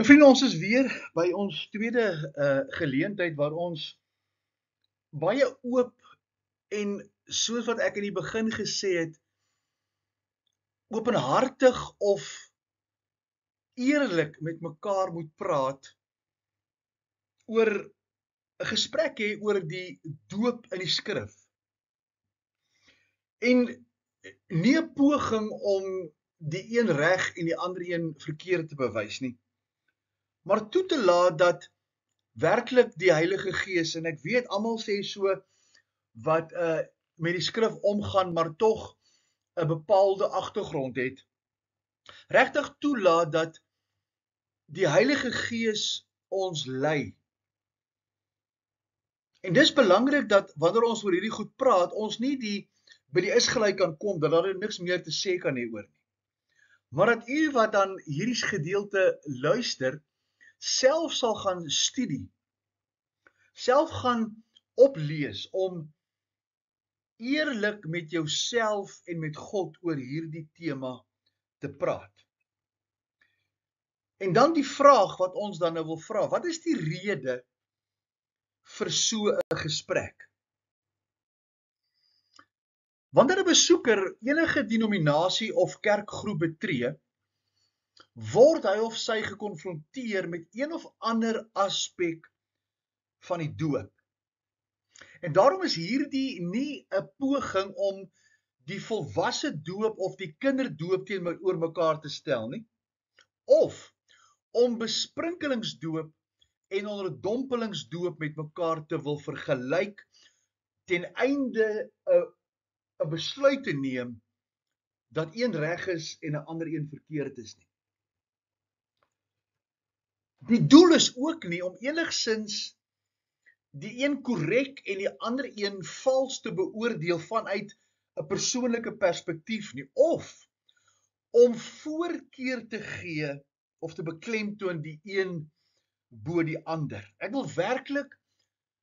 Nou vriende, ons is weer by ons tweede geleentheid waar ons baie oop en soos wat ek in die begin gesê het, openhartig of eerlik met mekaar moet praat oor 'n gesprek hê oor die doop in die skrif. En nie 'n poging om die een reg en die ander een verkeerd te bewys nie, maar toe te laat dat werklik die Heilige Gees, en ek weet almal sê so wat met die skrif omgaan, maar tog 'n bepaalde agtergrond het, regtig toelaat dat die Heilige Gees ons lei. En dis belangrik dat wanneer ons oor hierdie goed praat, ons nie by die is gelyk kan kom, dat daar niks meer te sê kan hê oor nie. Maar dat u wat dan hierdie gedeelte luister, self sal gaan studie, self gaan oplees om eerlik met jouself en met God oor hierdie tema te praat. En dan die vraag wat ons dan nou wil vra, wat is die rede vir so 'n gesprek? Wanneer 'n besoeker enige denominasie of kerkgroep betree, word hy of sy gekonfronteer met een of ander aspek van die doop. En daarom is hierdie nie 'n poging om die volwasse doop of die kinderdoop teenoor mekaar te stel nie, of om besprinkelingsdoop en onderdompelingsdoop met mekaar te wil vergelyk ten einde 'n besluit te neem dat een reg is en 'n ander een verkeerd is nie. Die doel is ook nie om enigsins die een korrek en die ander een vals te beoordeel vanuit 'n persoonlike perspektief nie, of om voorkeur te gee of te beklemtoon die een bo die ander. Ek wil werklik,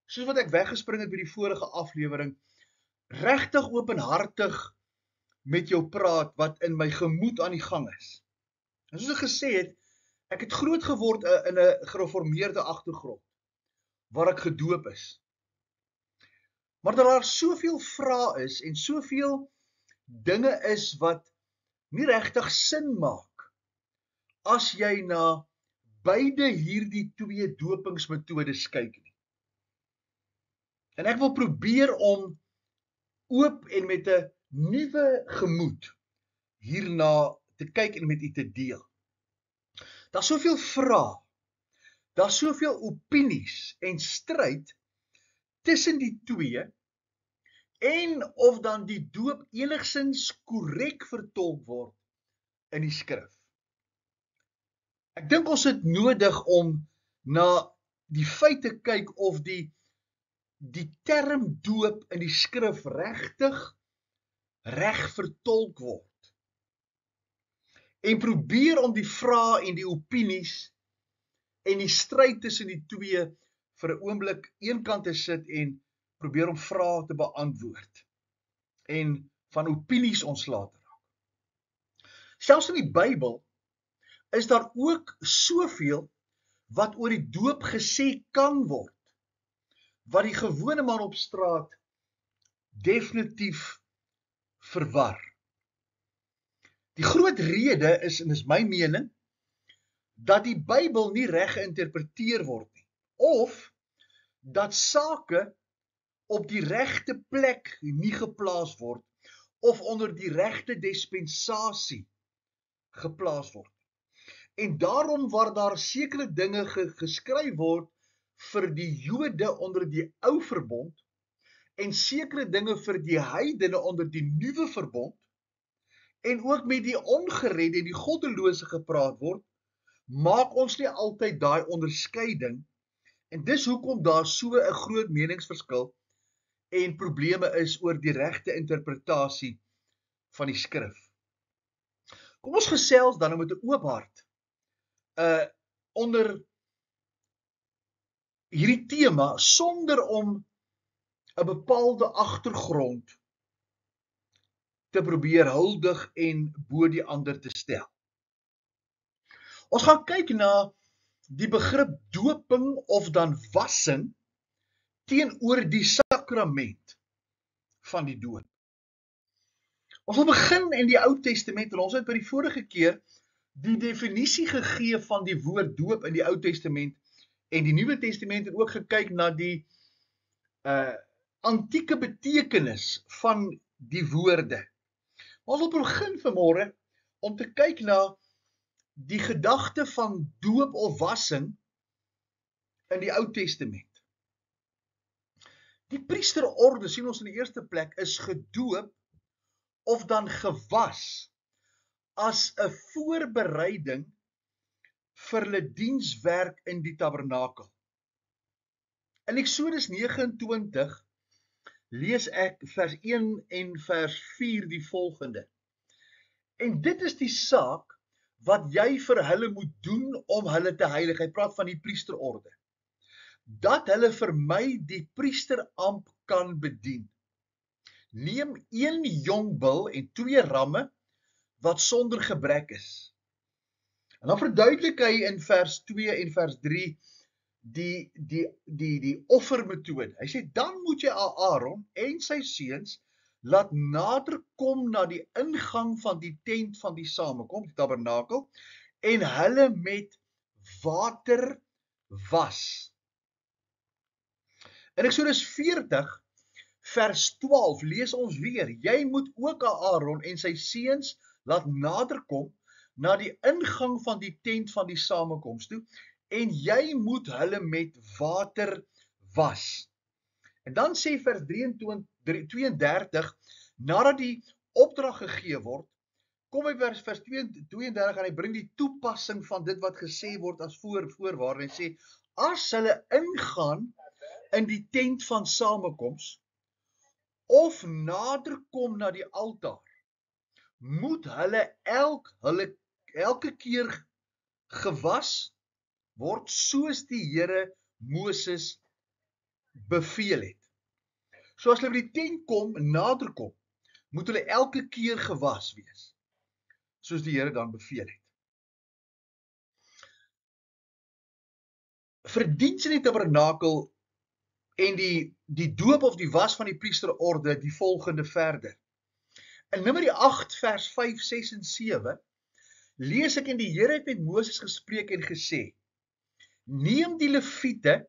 soos wat ek weggespring het by die vorige aflewering, regtig openhartig met jou praat wat in my gemoed aan die gang is. En soos ek gesê het, ek het groot geword in 'n gereformeerde agtergrond, waar ek gedoop is. Maar dat daar soveel vrae is en soveel dinge is wat nie regtig sin maak as jy na beide hierdie twee dopingsmetodes kyk nie. En ek wil probeer om oop en met 'n nuwe gemoed hierna te kyk en met u te deel. Daar's soveel vrae, daar's soveel opinies en stryd tussen die twee, en of dan die doop enigsins korrek vertolk word in die skrif. Ek dink ons het nodig om na die feit te kyk of die term doop in die skrif regtig reg vertolk word. En probeer om die vrae en die opinies en die stryd tussen die twee vir 'n oomblik eenkant te sit en probeer om vrae te beantwoord en van opinies ontslae te raak. Selfs in die Bybel is daar ook soveel wat oor die doop gesê kan word, wat die gewone man op straat definitief verwar. Die groot rede is, en is my mening, dat die Bybel nie reg geïnterpreteer word nie, of dat sake op die regte plek nie geplaas word, of onder die regte dispensasie geplaas word. En daarom waar daar sekere dinge geskryf word vir die Jode onder die ou verbond, en sekere dinge vir die heidene onder die nuwe verbond, en ook met die ongeredde en die goddelose gepraat word, maak ons nie altyd daai onderskeiding, en dis hoekom daar so 'n groot meningsverskil en probleme is oor die regte interpretasie van die skrif. Kom ons gesels dan met 'n oop hart onder hierdie tema, sonder om 'n bepaalde agtergrond te probeer huldig en bo die ander te stel. Ons gaan kyk na die begrip doping of dan wassing teenoor die sakrament van die doop. Ons wil begin in die Ou Testament en ons het by die vorige keer die definisie gegee van die woord doop in die Ou Testament en die Nuwe Testament het ook gekyk na die antieke betekenis van die woorde. Ons wil begin vanmôre om te kyk na die gedagte van doop of wassing in die Ou Testament. Die priesterorde, sien ons in die eerste plek, is gedoop of dan gewas as 'n voorbereiding vir hulle dienswerk in die tabernakel. In Eksodus 29 lees ek vers 1 en vers 4 die volgende. En dit is die saak wat jy vir hulle moet doen om hulle te heilig. Hy praat van die priesterorde. Dat hulle vir my die priesterampt kan bedien. Neem 1 jong bul en 2 ramme wat sonder gebrek is. En dan verduidelik hy in vers 2 en vers 3 die offermetode. Hy sê, dan moet jy Aaron en sy seuns laat nader kom na die ingang van die tent van die samekoms, die tabernakel, en hulle met water was. In Eksodus 40 vers 12 lees ons weer, jy moet ook Aaron en sy seuns laat nader kom na die ingang van die tent van die samekoms toe, en jy moet hulle met water was. En dan sê vers 32, nadat die opdrag gegee word, kom hy vers 32 en hy bring die toepassing van dit wat gesê word as voorwaarde en sê, as hulle ingaan in die tent van samekoms, of nader kom na die altaar, moet hulle elke keer gewas word soos die Here Moses beveel het. So as hulle by die tent kom, nader kom, moet hulle elke keer gewas wees, soos die Here dan beveel het. Vir diens in die tabernakel en die doop of die was van die priesterorde die volgende verder. In Numeri 8 vers 5, 6 en 7 lees ek en die Here het met Moses gespreek en gesê, neem die leviete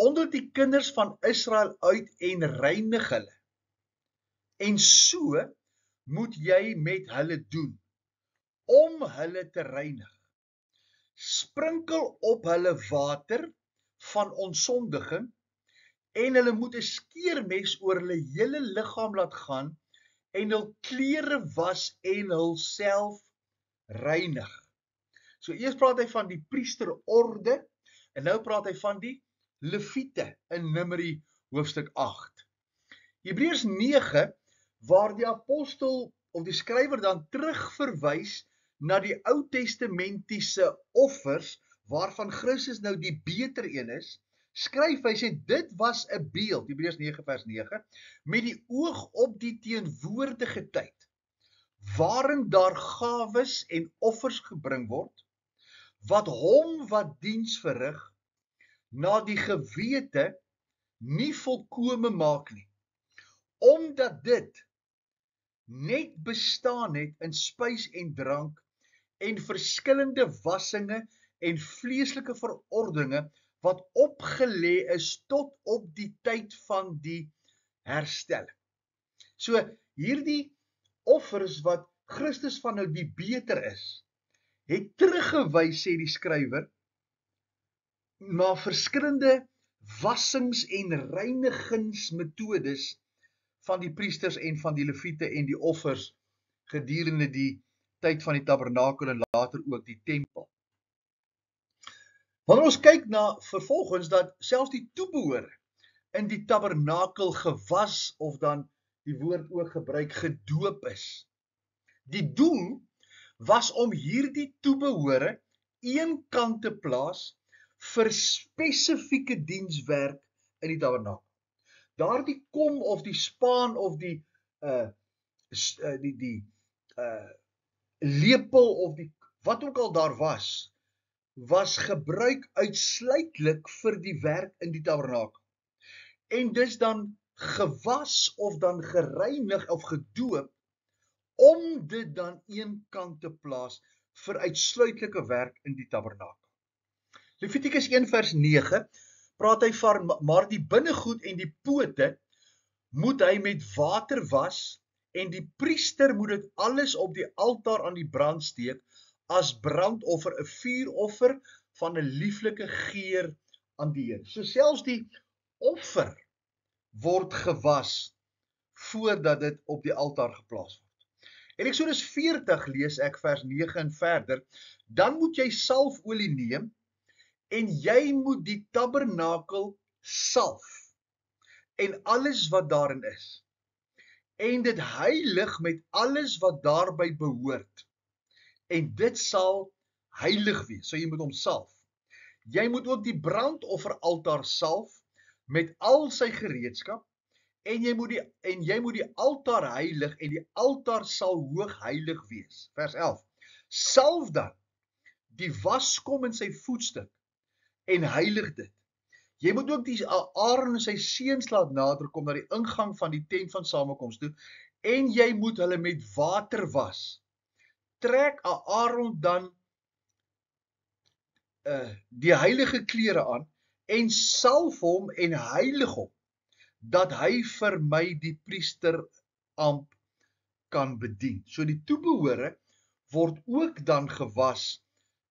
onder die kinders van Israel uit en reinig hulle. En so moet jy met hulle doen, om hulle te reinig. Sprinkel op hulle water van onsondiging, en hulle moet 'n skeermes oor hulle hele liggaam laat gaan, en hul klere was en hulself reinig. So eers praat hy van die priesterorde, en nou praat hy van die leviete in Numeri hoofstuk 8. Hebreërs 9, waar die apostel of die skrywer dan terugverwys na die Ou Testamentiese offers, waarvan Christus nou die beter een is, skryf hy sê, dit was 'n beeld, Hebreërs 9 vers 9, met die oog op die teenwoordige tyd, waarin daar gawes en offers gebring word, wat hom wat diens verrig, na die gewete nie volkome maak nie, omdat dit net bestaan het in spys en drank, en verskillende wassinge en vleeslike verordeninge, wat opgelê is tot op die tyd van die herstelling. So, hierdie offers wat Christus van nou die beter is, het teruggewys, sê die skrywer, na verskillende wassings en reinigingsmetodes van die priesters en van die leviete en die offers gedurende die tyd van die tabernakel en later ook die tempel. Wanneer ons kyk na vervolgens dat selfs die toebehore in die tabernakel gewas of dan die woord ook gebruik gedoop is. Die doel was om hierdie toebehore een kant te plaas vir spesifieke dienswerk in die tabernakel. Daardie kom of die spaan of die lepel of die wat ook al daar was, was gebruik uitsluitlik vir die werk in die tabernakel. En dis dan gewas of dan gereinig of gedoop om dit dan een kant te plaas vir uitsluitlike werk in die tabernakel. Levitikus 1 vers 9 praat hy van, maar die binnegoed en die pote moet hy met water was en die priester moet dit alles op die altaar aan die brand steek as brandoffer, 'n vuuroffer van 'n lieflike geur aan die Here. So selfs die offer word gewas voordat dit op die altaar geplaas word. En Eksodus 40 lees ek vers 9 en verder, dan moet jy salfolie neem en jy moet die tabernakel salf en alles wat daarin is en dit heilig met alles wat daarby behoort en dit sal heilig wees, so jy moet hom salf. Jy moet ook die brandofferaltaar salf met al sy gereedskap en jy moet die altaar heilig en die altaar sal hoog heilig wees. Vers 11. Salf dan die waskom in sy voetstuk en heilig dit. Jy moet ook die Aaron en sy seuns laat naderkom na die ingang van die tent van samekoms toe en jy moet hulle met water was. Trek Aaron dan die heilige klere aan en salf hom en heilig hom, dat hy vir my die priesterampt kan bedien. So die toebehore word ook dan gewas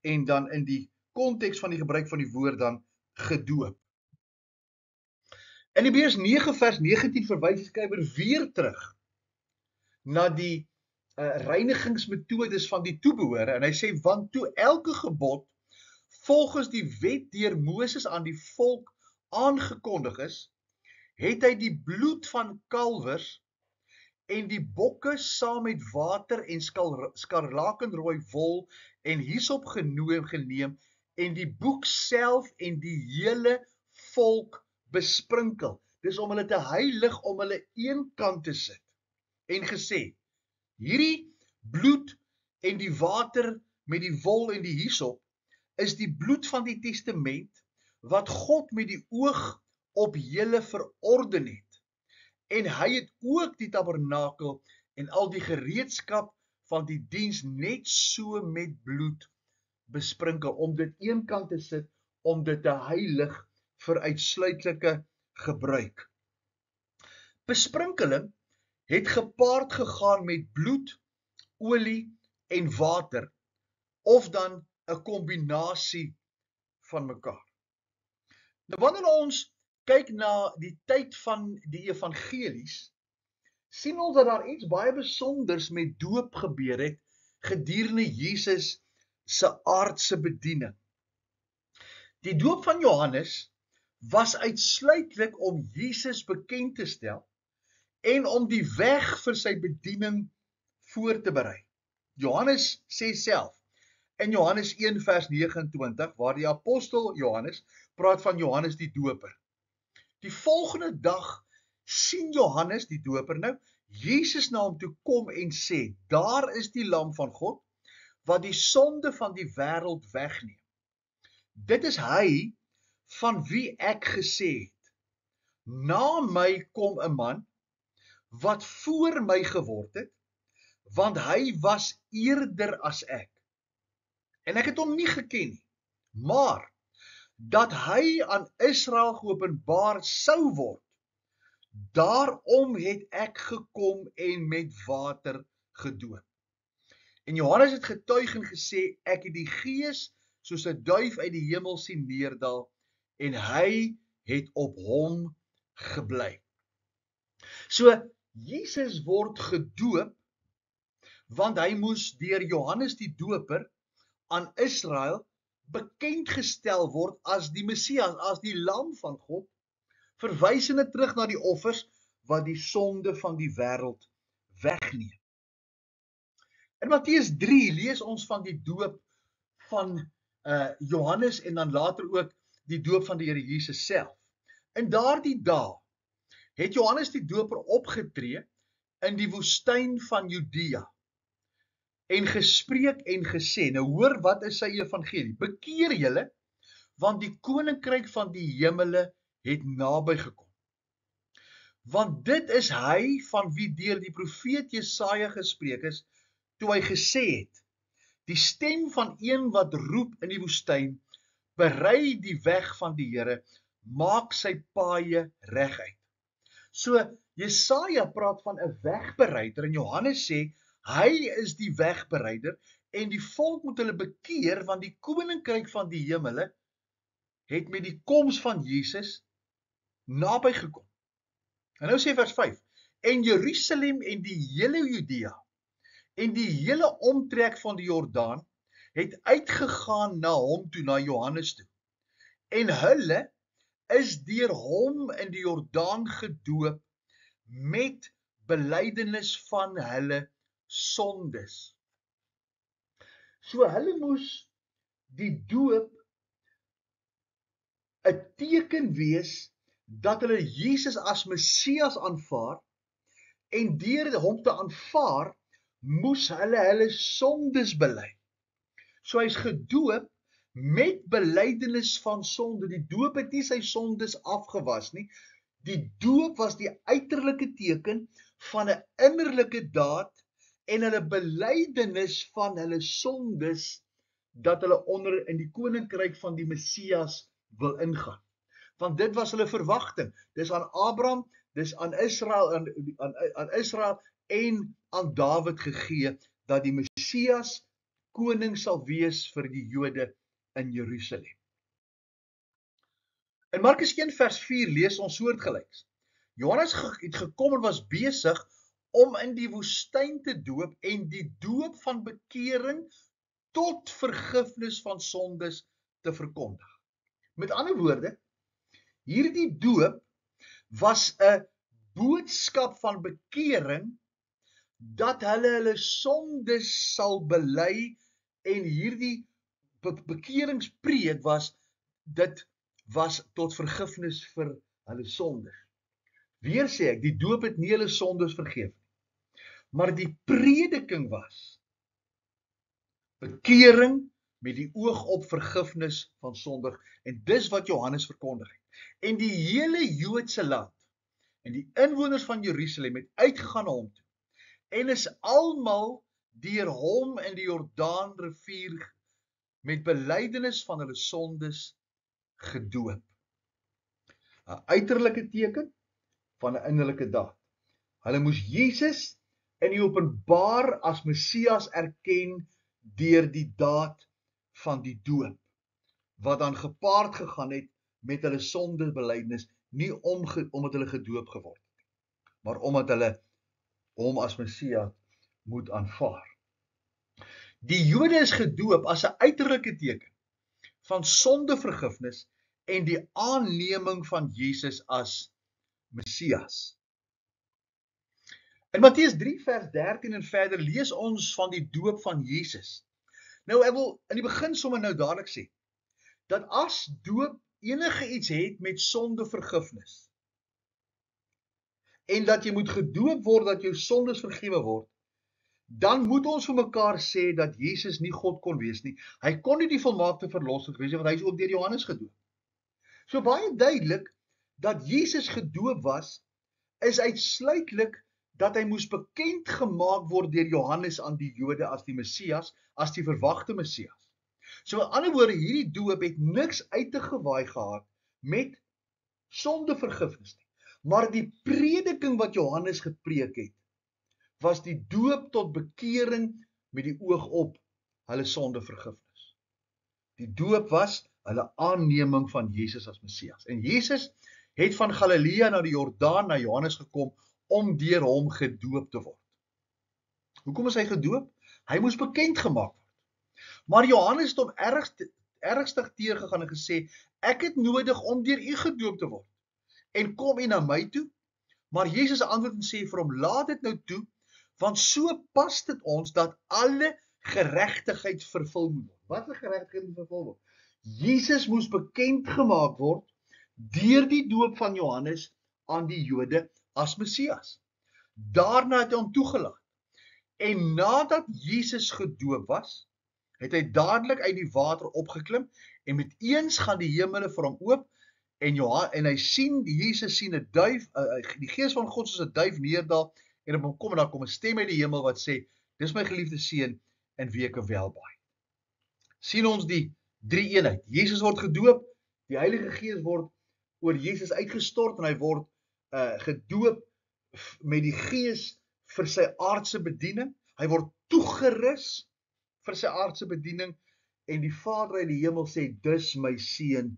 en dan in die konteks van die gebruik van die woord dan gedoop. In Hebreërs 9 vers 19 verwys die skrywer weer terug na die reinigingsmetodes van die toebehore en hy sê, want toe elke gebod volgens die wet deur Moses aan die volk aangekondig is, het hy die bloed van kalwers en die bokke saam met water en skarlakenrooi wol en hisop geneem en die boek self en die hele volk besprinkel. Dis om hulle te heilig, om hulle een kant te sit. En gesê, hierdie bloed en die water met die wol en die hisop is die bloed van die testament wat God met die oog op julle verorden het. En hy het ook die tabernakel en al die gereedskap van die diens net so met bloed besprinkel, om dit een kant te sit, om dit te heilig vir uitsluitlike gebruik. Besprinkeling het gepaard gegaan met bloed, olie en water, of dan 'n kombinasie van mekaar. Nou wanneer ons kyk na die tyd van die evangelies, sien ons dat daar iets baie besonders met doop gebeur het gedurende Jesus se aardse bediening. Die doop van Johannes was uitsluitlik om Jesus bekend te stel en om die weg vir sy bediening voor te berei. Johannes sê self in Johannes 1 vers 29, waar die apostel Johannes praat van Johannes die doper. Die volgende dag sien Johannes die doper nou Jesus na hom toe kom en sê, daar is die lam van God wat die sonde van die wêreld wegneem. Dit is hy van wie ek gesê het, na my kom 'n man wat voor my geword het, want hy was eerder as ek. En ek het hom nie geken nie, maar dat hy aan Israel geopenbaar sou word, daarom het ek gekom en met water gedoop. En Johannes het getuig en gesê, ek het die Gees soos 'n duif uit die hemel sien neerdal, en hy het op hom gebly. So, Jesus word gedoop, want hy moes deur Johannes die Doper aan Israel bekend gestel word as die Messias, as die lam van God, verwysende terug na die offers wat die sonde van die wêreld wegneem. In Matteus 3 lees ons van die doop van Johannes en dan later ook die doop van die Here Jesus self. In daardie dae het Johannes die Doper opgetree in die woestyn van Judea. en gespreek en gesê. Nou hoor, wat is sy evangelie? Bekeer julle, want die koninkryk van die hemele het naby gekom. Want dit is hy van wie deur die profeet Jesaja gespreek is, toe hy gesê het, die stem van een wat roep in die woestyn, berei die weg van die Here, maak sy paaie reguit. So, Jesaja praat van 'n wegbereider en Johannes sê, hy is die wegbereider en die volk moet hulle bekeer, want die koninkryk van die hemele het met die koms van Jesus naby gekom. En nou sê vers 5, en Jerusalem en die hele Judea en die hele omtrek van die Jordaan het uitgegaan na hom toe, na Johannes toe. En hulle is deur hom in die Jordaan gedoop met belydenis van hulle sondes. So hulle moes die doop 'n teken wees dat hulle Jesus as Messias aanvaar en deur hom te aanvaar moes hulle sondes bely. So hy's gedoop met belydenis van sonde. Die doop het nie sy sondes afgewas nie. Die doop was die uiterlike teken van 'n innerlike daad en hulle belydenis van hulle sondes dat hulle onder in die koninkryk van die Messias wil ingaan. Want dit was hulle verwagting. Dis aan Abraham, dis aan Israel, aan Israel en aan Dawid gegee dat die Messias koning sal wees vir die Jode in Jerusalem. In Markus 1 vers 4 lees ons soortgelyks. Johannes het gekom en was besig om in die woestyn te doop en die doop van bekering tot vergifnis van sondes te verkondig. Met ander woorde, hierdie doop was 'n boodskap van bekering dat hulle sondes sal bely en hierdie bekeringspreek dit was tot vergifnis vir hulle sondes. Weer sê ek, die doop het nie hulle sondes vergeef nie, maar die prediking was bekering met die oog op vergifnis van sondig en dis wat Johannes verkondig het. En die hele Joodse land en die inwoners van Jerusalem het uitgegaan na hom toe en is almal deur hom in die Jordaanrivier met belydenis van hulle sondes gedoop. 'n Uiterlike teken van 'n innerlike daad. Hulle moes Jesus in die openbaar as Messias erken deur die daad van die doop, wat dan gepaard gegaan het met hulle sondebelydenis, nie omdat hulle gedoop geword het, maar omdat hulle hom as Messias moet aanvaar. Die Jode is gedoop as 'n uiterlike teken van sondevergifnis en die aanneming van Jesus as Messias. In Matteus 3 vers 13 en verder lees ons van die doop van Jesus. Nou ek wil in die begin sommer nou dadelik sê, dat as doop enige iets het met sondevergifnis, en dat jy moet gedoop word dat jou sondes vergewe word, dan moet ons vir mekaar sê dat Jesus nie God kon wees nie. Hy kon nie die volmaakte verlosser wees nie, want hy is ook deur Johannes gedoop. So baie duidelik dat Jesus gedoop was, is uitsluitlik dat hy moes bekend gemaak word deur Johannes aan die Jode as die Messias, as die verwagte Messias. So met ander woorde, hierdie doop het niks uit te gewaai gehad met sondevergifnis nie. Maar die prediking wat Johannes gepreek het, was die doop tot bekering met die oog op hulle sondevergifnis. Die doop was hulle aanneming van Jesus as Messias. En Jesus het van Galilea na die Jordaan na Johannes gekom om deur hom gedoop te word. Hoekom is hy gedoop? Hy moes bekend gemaak word. Maar Johannes het hom ernstig teergegaan en gesê, ek het nodig om deur u gedoop te word. En kom u na my toe? Maar Jesus antwoord en sê vir hom, laat dit nou toe, want so pas dit ons dat alle geregtigheid vervul moet word. Wat vir geregtigheid moet vervul word? Jesus moes bekend gemaak word deur die doop van Johannes aan die Jode as Messias. Daarna het hy hom toegelaat. En nadat Jesus gedoop was, het hy dadelik uit die water opgeklim en met eens gaan die hemele vir hom oop en hy sien, Jesus sien 'n duif, die gees van God soos 'n duif neerdal en op hom kom en daar kom 'n stem uit die hemel wat sê, dis my geliefde seun in wie ek welbehaag. Sien ons die drie eenheid. Jesus word gedoop, die Heilige Gees word oor Jesus uitgestort en hy word gedoop met die Gees vir sy aardse bediening. Hy word toegerus vir sy aardse bediening en die Vader uit die hemel sê, dis my seun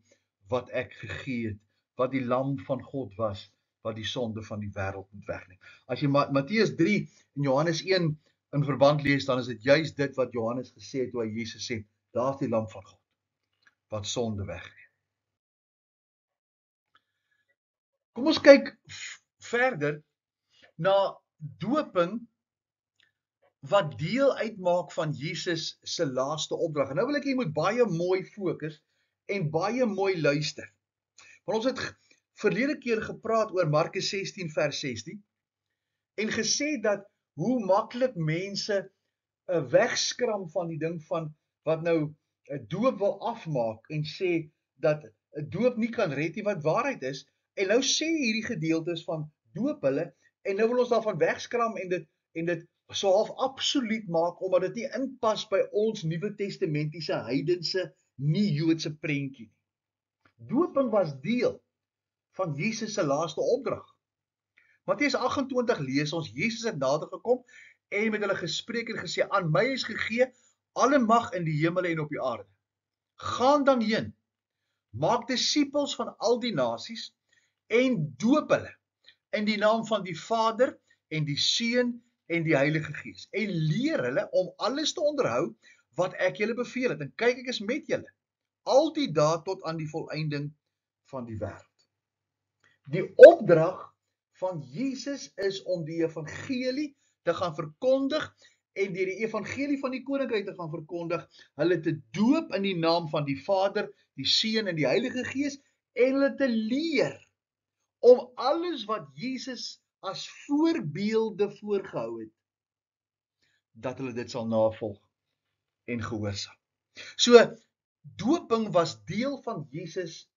wat ek gegee het, wat die lam van God was, wat die sonde van die wêreld moet wegneem. As jy Matteus 3 en Johannes 1 in verband lees, dan is dit juist dit wat Johannes gesê het, toe hy Jesus sê, daar is die lam van God, wat sonde wegneem. Kom ons kyk verder na doping, wat deel uitmaak van Jesus se laaste opdrag. En nou wil ek jy moet baie mooi fokus en baie mooi luister. Want ons het verlede keer gepraat oor Markus 16 vers 16 en gesê dat hoe maklik mense wegskram van die ding van wat nou 'n doop wil afmaak en sê dat 'n doop nie kan red nie, wat waarheid is. En nou sê hierdie gedeeltes van doop hulle en nou wil ons daarvan wegskram en dit so half absoluut maak omdat dit nie inpas by ons Nuwe Testamentiese heidense nie Joodse prentjie nie. Doping was deel van Jesus se laaste opdrag. Matteus 28 lees ons, Jesus het nader gekom en met hulle gespreek en gesê, aan my is gegee alle mag in die hemel en op die aarde. Gaan dan heen, maak disippels van al die nasies en doop hulle in die naam van die Vader en die Seun en die Heilige Gees en leer hulle om alles te onderhou wat ek julle beveel het. En kyk, ek is met julle al die dae tot aan die volëinding van die wêreld. Die opdrag van Jesus is om die evangelie te gaan verkondig en deur die evangelie van die koninkryk te gaan verkondig, hulle te doop in die naam van die Vader, die Seun en die Heilige Gees en hulle te leer om alles wat Jesus as voorbeelde voorgehou het, dat hulle dit sal navolg en gehoorsaam. So, doping was deel van Jesus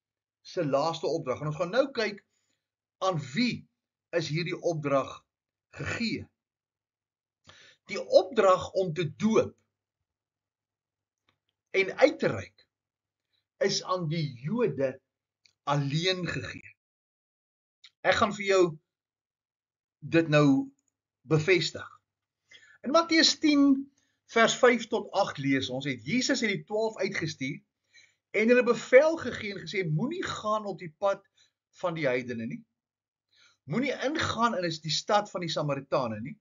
se laaste opdrag. En ons gaan nou kyk, aan wie is hierdie opdrag gegee? Die opdrag om te doop en uit te reik is aan die Jode alleen gegee. Ek gaan vir jou dit nou bevestig. In Matteus 10 vers 5 tot 8 lees ons, het Jesus het die 12 uitgestuur en hulle bevel gegee en gesê, moenie gaan op die pad van die heidene nie, moenie ingaan in die stad van die Samaritane nie,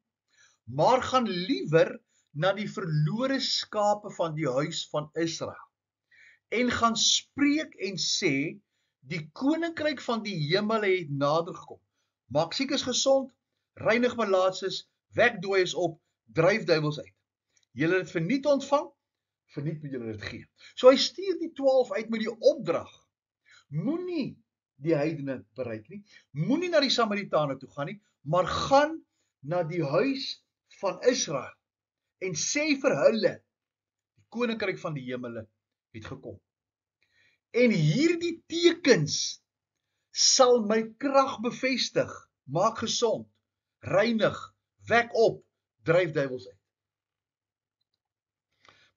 maar gaan liewer na die verlore skape van die huis van Israel en gaan spreek en sê, die koninkryk van die hemele het nader gekom. Maak siekes gesond, reinig malaatses, wek dooies op, dryf duiwels uit. Julle het verniet ontvang, verniet moet julle dit gee. So hy stuur die 12 uit met die opdrag. Moenie die heidene bereik nie, moenie na die Samaritane toe gaan nie, maar gaan na die huis van Israel en sê vir hulle, die koninkryk van die hemele het gekom. En hierdie tekens sal my krag bevestig, maak gesond, reinig, wek op, dryf duiwels uit.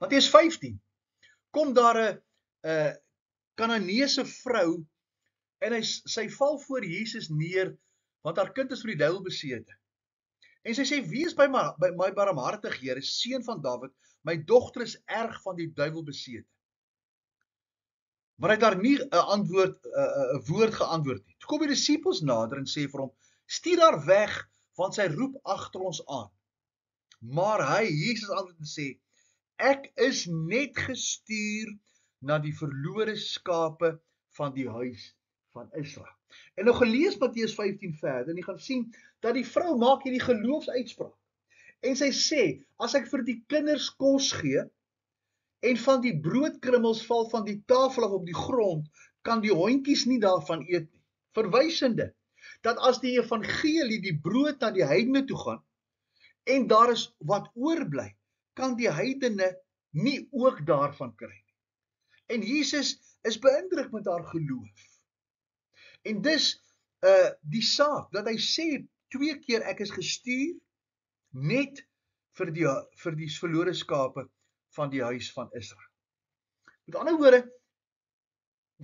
Matteus 15, kom daar 'n Kananeese vrou en sy val voor Jesus neer, want haar kind is vir die duiwel besete. En sy sê, wie is by my barmhartig Here, seun van Dawid, my dogter is erg van die duiwel besete. Maar hy het daar nie 'n woord geantwoord nie. Toe kom die disippels nader en sê vir hom, stuur haar weg, want sy roep agter ons aan. Maar Jesus antwoord en sê, ek is net gestuur na die verlore skape van die huis van Israel. En nou gelees Matteus 15 verder, en jy gaan sien, dat die vrou maak hierdie geloofsuitspraak. En sy sê, as ek vir die kinders kos gee, en van die broodkrummels val van die tafel af op die grond, kan die hondjies nie daarvan eet nie. Verwysende, dat as die evangelie, die brood na die heidene toe gaan, en daar is wat oorbly, kan die heidene nie ook daarvan kry nie. En Jesus is beïndruk met haar geloof. En dis die saak, dat hy sê 2 keer ek is gestuur, net vir die verlore skape van die huis van Israel. Met ander woorde,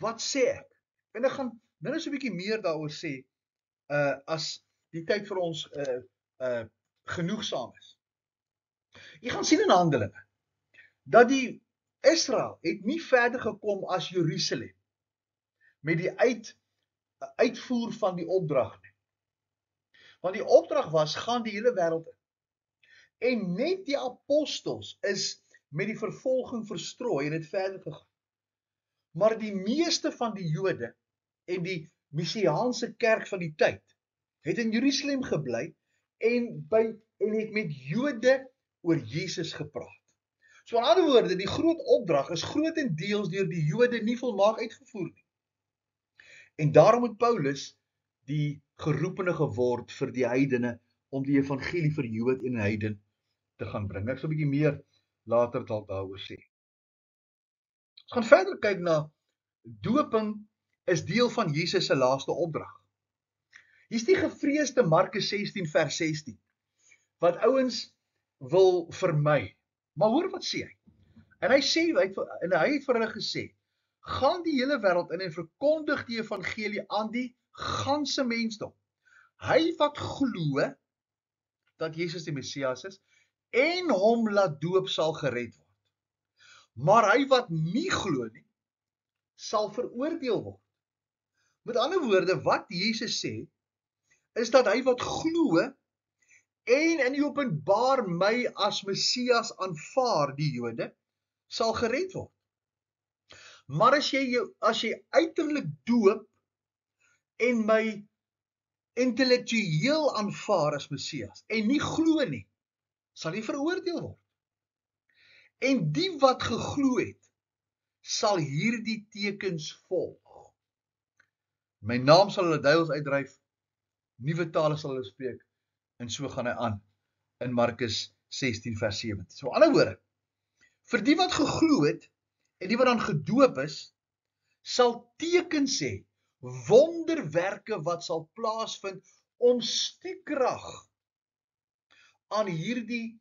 wat sê ek? En ek gaan nou so 'n bietjie meer daaroor sê, as die tyd vir ons genoegsaam is. Jy gaan sien in Handelinge, dat die Israel het nie verder gekom as Jerusalem, met die uitvoer van die opdrag nie. Want die opdrag was, gaan die hele wêreld in. En net die apostels is met die vervolging verstrooi en het verder gegaan. Maar die meeste van die Jode en die Messiaanse kerk van die tyd het in Jerusalem gebly en het met Jode oor Jesus gepraat. So in ander woorde, die groot opdrag is grootendeels deur die Jode nie volmaak uitgevoer nie. En daarom het Paulus die geroepene geword vir die heidene om die evangelie vir Jood en heiden te gaan bring. Ek sal 'n bietjie meer later dalk daaroor sê. Ons gaan verder kyk na doping is deel van Jesus se laaste opdrag. Hier's die gevreesde Markus 16 vers 16 wat ouens wil vermy. Maar hoor wat sê hy? En hy het vir hulle gesê: gaan die hele wêreld in en verkondig die evangelie aan die ganse mensdom. Hy wat glo dat Jesus die Messias is en hom laat doop sal gered word. Maar hy wat nie glo nie, sal veroordeel word. Met ander woorde, wat Jesus sê, is dat hy wat glo en in die openbaar my as Messias aanvaar, die Jode, sal gered word. Maar as jy uiterlik doop en my intellektueel aanvaar as Messias en nie glo nie, sal jy veroordeel word. En die wat geglo het, sal hierdie tekens volg. My naam sal hulle duiwels uitdryf, nuwe tale sal hulle spreek, en so gaan hy aan in Markus 16 vers 17. So aan die ander woorde, vir die wat geglo het en die wat dan gedoop is, sal tekens sê, wonderwerke wat sal plaasvind om stiekrag aan hierdie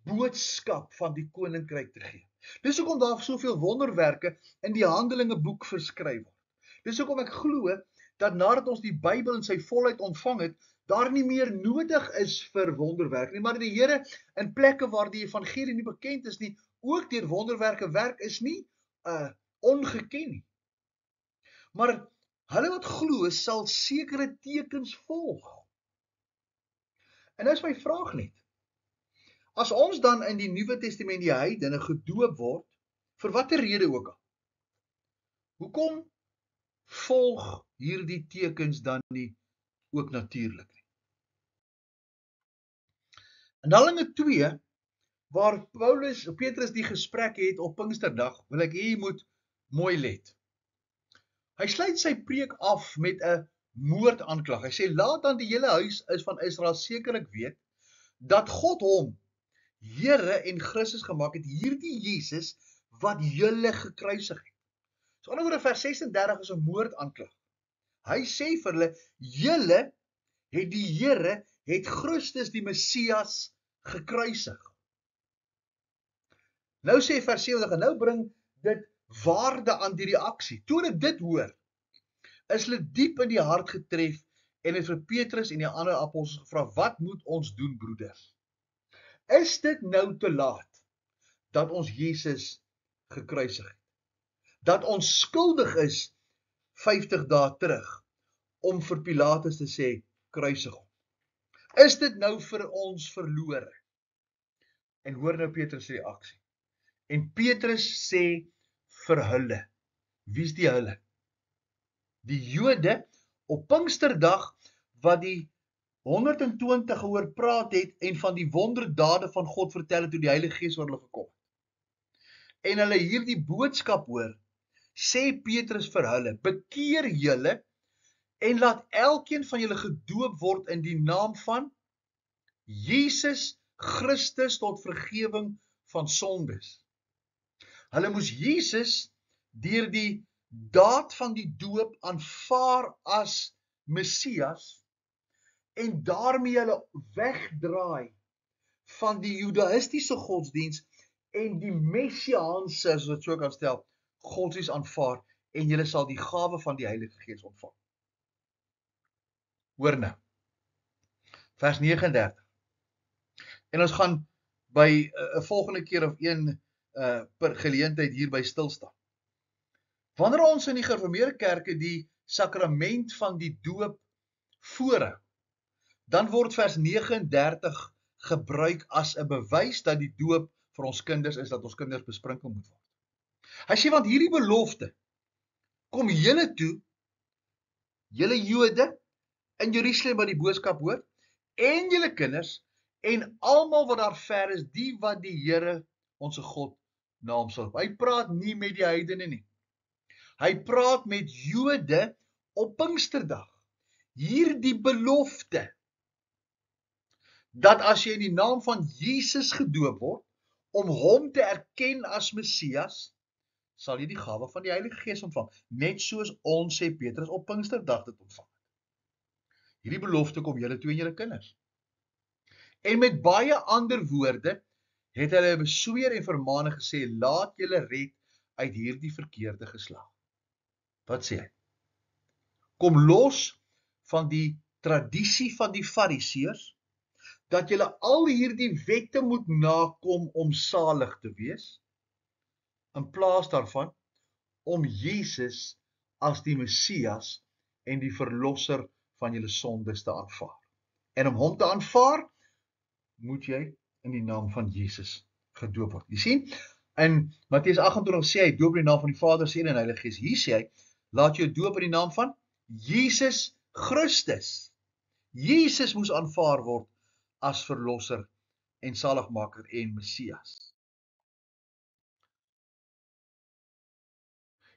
boodskap van die koninkryk te gee. Dis hoekom daar soveel wonderwerke in die Handelinge boek verskryf word. Dis hoekom ek glo dat nadat ons die Bybel in sy volheid ontvang het, daar nie meer nodig is vir wonderwerke nie, maar die Here in plekke waar die evangelie nie bekend is nie, ook deur wonderwerke werk is nie ongeken nie. Maar hulle wat glo sal sekere tekens volg. En nou is my vraag net, as ons dan in die Nuwe Testament die heidene gedoop word, vir watter rede ook al, hoekom volg hierdie tekens dan nie ook natuurlik nie? In Handelinge 2, waar Petrus die gesprek het op Pinksterdag, wil ek hê jy moet mooi let. Hy sluit sy preek af met 'n moordaanklag. Hy sê, laat dan die hele huis van Israel sekerlik weet, dat God hom Here en Christus gemaak het, hierdie Jesus wat julle gekruisig het. So aan die ander woorde, vers 36 is 'n moordaanklag. Hy sê vir hulle, julle het die Here, het Christus die Messias gekruisig. Nou sê vers 70, en nou bring dit waarde aan die reaksie. Toe hulle dit hoor, is hulle diep in die hart getref en het vir Petrus en die ander apostels gevra, wat moet ons doen, broeders? Is dit nou te laat dat ons Jesus gekruisig het? Dat ons skuldig is 50 dae terug om vir Pilatus te sê, kruisig hom? Is dit nou vir ons verlore? En hoor nou Petrus se reaksie. En Petrus sê vir hulle, wie's die hulle? Die Jode op Pinksterdag wat die 120 gehoor praat het en van die wonderdade van God vertel het toe die Heilige Gees oor hulle gekom het. En hulle hierdie boodskap hoor, sê Petrus vir hulle, bekeer julle en laat elkeen van julle gedoop word in die naam van Jesus Christus tot vergewing van sondes. Hulle moes Jesus deur die daad van die doop aanvaar as Messias en daarmee hulle wegdraai van die judaïstiese godsdiens en die messiaanse, as wat so kan stel, godsdiens aanvaar en julle sal die gawe van die Heilige Gees ontvang. Hoor nou, vers 39. En ons gaan by 'n volgende keer of een per geleentheid hierby stilstaan. Wanneer ons in die gereformeerde kerke die sakrament van die doop voorhou, dan word vers 39 gebruik as 'n bewys dat die doop vir ons kinders is, dat ons kinders besprinkel moet word. Hy sê, want hierdie belofte kom julle toe, julle Jode in Jerusalem wat die boodskap hoor, en julle kinders, en almal wat daar ver is, die wat die Here, ons God, naam sal. Hy praat nie met die heidene nie. Hy praat met Jode op Pinksterdag. Hierdie belofte, dat as jy in die naam van Jesus gedoop word, om hom te erken as Messias, sal jy die gawe van die Heilige Gees ontvang, net soos ons, sê Petrus, op Pinksterdag dit ontvang. Hierdie belofte kom julle toe en julle kinders. En met baie ander woorde, het hulle besweer en vermaaning gesê, laat julle red uit hierdie verkeerde geslag. Wat sê hy? Kom los van die tradisie van die Fariseërs, dat julle al hierdie wette moet nakom om salig te wees, in plaas daarvan om Jesus as die Messias en die verlosser van julle sondes te aanvaar. En om hom te aanvaar, moet jy in die naam van Jesus gedoop word. Jy sien, in Matteus 28 sê hy, doop in die naam van die Vader, Seun en Heilige Gees. Hier sê hy, laat jou doop in die naam van Jesus Christus. Jesus moes aanvaar word as verlosser en saligmaker en Messias.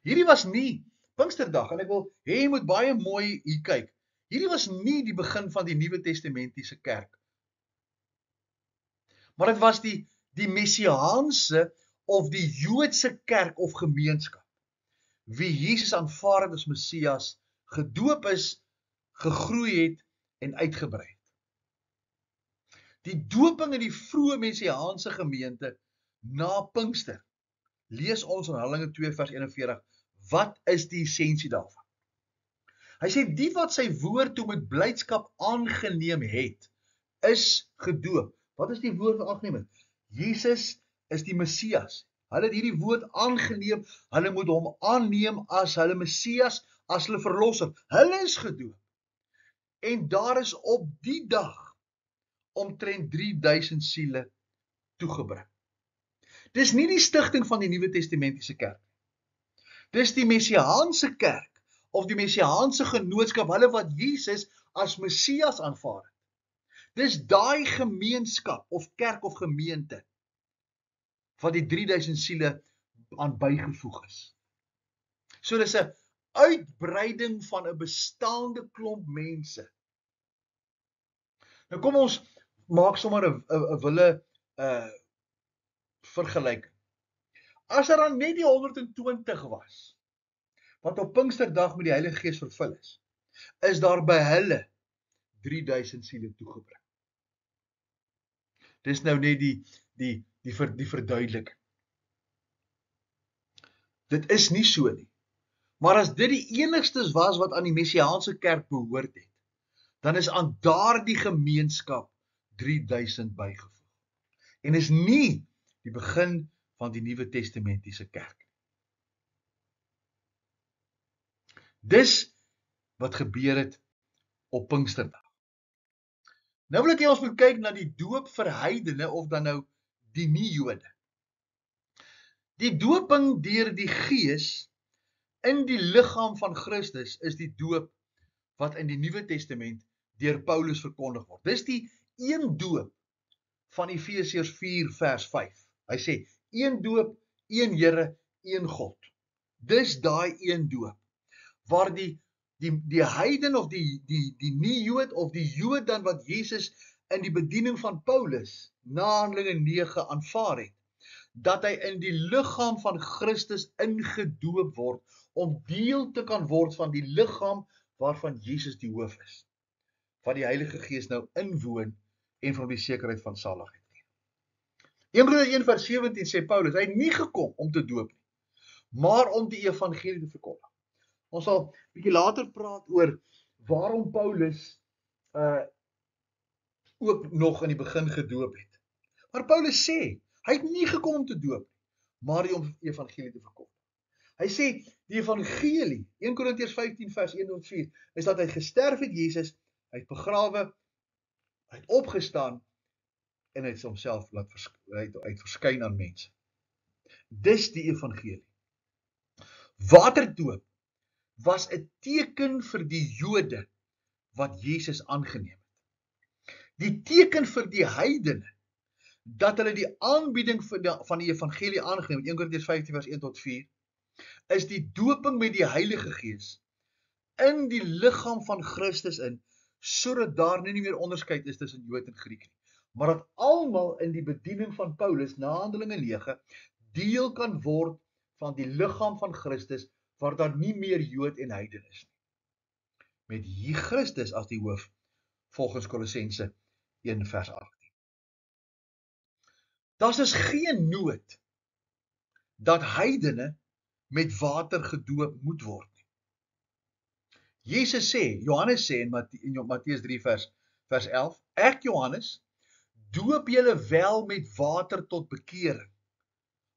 Hierdie was nie Pinksterdag, en ek wil hê jy moet baie mooi hier kyk. Hierdie was nie die begin van die Nuwe Testamentiese kerk. Maar dit was die messiaanse of die Joodse kerk of gemeenskap, wie Jesus aanvaar het as Messias, gedoop is, gegroei het en uitgebrei het. Die dooping in die vroeë messiaanse gemeente na Pinkster, lees ons in Handelinge 2 vers 41, wat is die essensie daarvan? Hy sê, die wat sy woord toe met blydskap aangeneem het, is gedoop. Wat is die woord wat aangeneem het? Jesus is die Messias. Hulle het hierdie woord aangeneem, hulle moet hom aanneem as hulle Messias, as hulle verlosser. Hulle is gedoop. En daar is op die dag omtrent 3000 siele toegebring. Dis nie die stigting van die Nuwe Testamentiese kerk. Dis die messiaanse kerk, of die messiaanse genootskap, hulle wat Jesus as Messias aanvaar het. Dis daai gemeenskap, of kerk of gemeente, wat die 3000 siele aan bygevoeg is. So dis 'n uitbreiding van 'n bestaande klomp mense. Nou kom ons maak sommer 'n wille vergelyking. As daar dan net die 120 was, wat op Pinksterdag met die Heilige Gees vervul is daar by hulle 3000 siele toegebring. Dis nou net die verduideliking. Dit is nie so nie. Maar as dit die enigstes was wat aan die messiaanse kerk behoort het, dan is aan daardie gemeenskap 3000 bygevoeg. En is nie die begin van die Nuwe Testamentiese kerk. Dis wat gebeur het op Pinksterdag. Nou wil ek hê ons moet kyk na die doop vir heidene of dan nou die nie-Jode. Die dooping deur die Gees in die liggaam van Christus is die doop wat in die Nuwe Testament deur Paulus verkondig word. Dis die een doop van Efesiërs 4 vers 5. Hy sê, een doop, een Here, een God. Dis daai een doop, waar die heiden of die nie-Jood of die Jood dan wat Jesus in die bediening van Paulus, na Handelinge 9 aanvaar het, dat hy in die liggaam van Christus ingedoop word, om deel te kan word van die liggaam waarvan Jesus die hoof is, wat die Heilige Gees nou inwoon en van die sekerheid van saligheid gee. 1 Korintiërs 1 vers 17 sê Paulus, hy het nie gekom om te doop nie, maar om die evangelie te verkondig. Ons sal 'n bietjie later praat oor waarom Paulus ook nog in die begin gedoop het. Maar Paulus sê, hy het nie gekom om te doop, maar om die evangelie te verkondig. Hy sê, die evangelie, 1 Korintiërs 15 vers 1-4, is dat hy gesterf het, Jesus, hy het begrawe, hy het opgestaan, en hy het homself laat verskyn aan mense. Dis die evangelie. Waterdoop was 'n teken vir die Jode wat Jesus aangeneem het. Die teken vir die heidene dat hulle die aanbieding van die evangelie aangeneem het, 1 Korintiërs 15 vers 1-4, is die doping met die Heilige Gees in die liggaam van Christus in, sodat daar nie meer onderskeid is tussen Jood en Griek nie, maar dat almal in die bediening van Paulus na Handelinge 9 deel kan word van die liggaam van Christus, waar daar nie meer Jood en heiden is nie. Met Christus as die hoof, volgens Kolossense 1 vers 18. Daar is geen nood dat heidene met water gedoop moet word nie. Johannes sê in Matteus 3 vers 11, ek Johannes, doop julle wel met water tot bekering,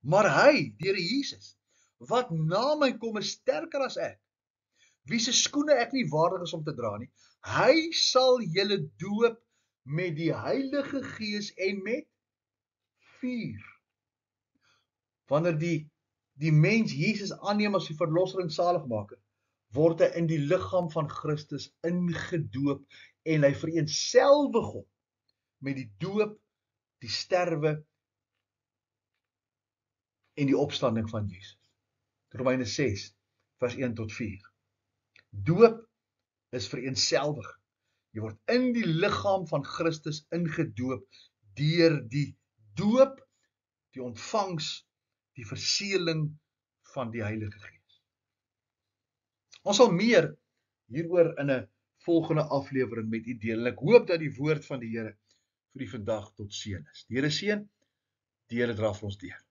maar hy, die Here Jesus, wat na my kom is sterker as ek, wie se skoene ek nie waardig is om te dra nie, hy sal julle doop met die Heilige Gees en met vuur. Wanneer die mens Jesus aanneem as die verlosser en saligmaker, word hy in die liggaam van Christus ingedoop en hy vereenselwig hom met die doop, die sterwe en die opstanding van Jesus. Romeine 6 vers 1-4. Doop is vereenselwig. Jy word in die liggaam van Christus ingedoop deur die doop, die ontvangs, die verseëling van die Heilige Gees. Ons sal meer hieroor in 'n volgende aflewering met u deel. En ek hoop dat die woord van die Here vir die vandag tot seën is. Die Here seën, die Here dra vir ons deur.